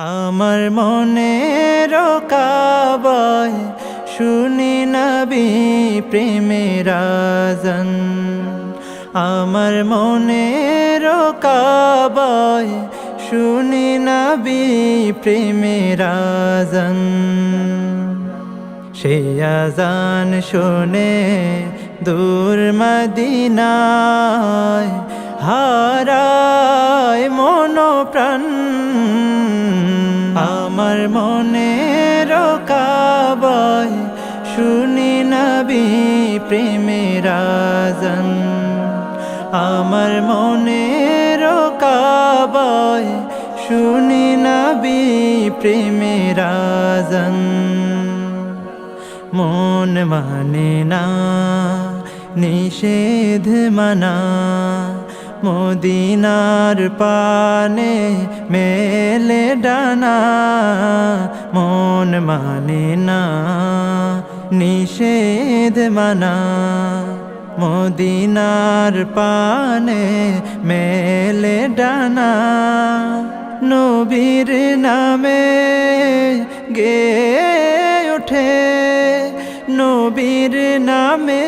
আমার মনের কাবায় শুনি নবী প্রেমের আযান। আমার মনের কাবায় শুনি নবী প্রেমের আযান। সেই আযান শুনে দূর মদিনায় হারায় মন প্রাণ। আমার মনের কাবায় শুনি নবী প্রেমের আযান। আমার মনের কাবায় শুনি নবী প্রেমের আযান। মন মানে না নিষেধ মানা, মদিনার পানে মেলে ডানা। মন মানে না নিষেধ মানা, মদিনার পানে মেলে ডানা। নবীর নামে গে ওঠে, নবীর নামে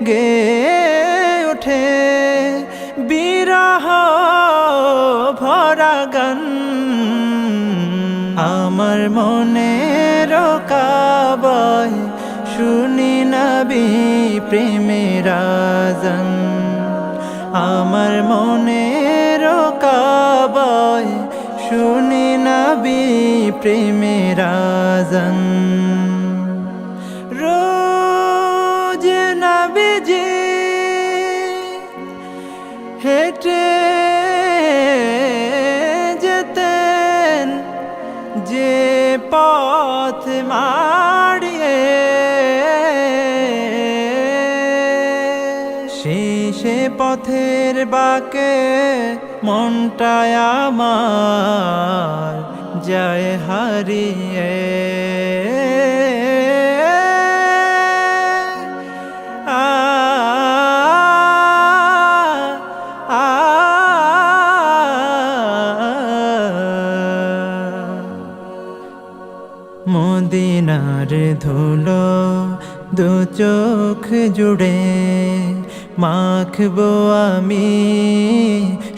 গে ওঠে বিরহ ভরা গান। আমার মনের কাবায় শুনি নবী প্রেমের আযান। আমার মনের কাবায় শুনি নবী প্রেমের আযান। রোজ নবীজি হেঁটে যেতেন যে পথ মাড়িয়ে, সে পথের বাঁকে মনটায় আমার যায় হারিয়ে। মদিনার ধুলো দু চোখ জুড়ে মাখবো আমি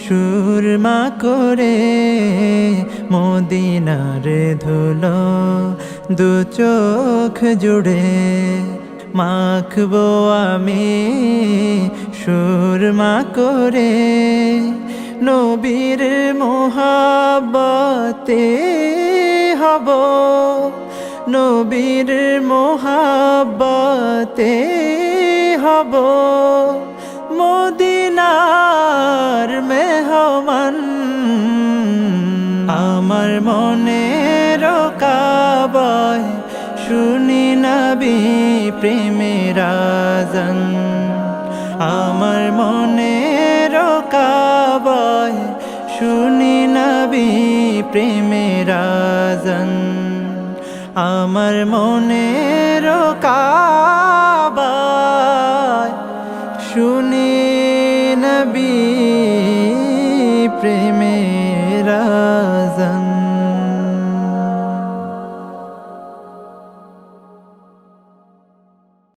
সুরমা করে। মদিনার ধুলো দু চোখ জুড়ে মাখবো আমি সুরমা করে। নবীর মোহাব্বতে হব, নবীর মোহাব্বতে হব মদিনার মেহমান। আমার মনের কাবায় শুনি নবী প্রেমের আযান। আমার মনের কাবায় শুনি নবী প্রেমের আযান। আমার মনের কাবায় শুনি নবী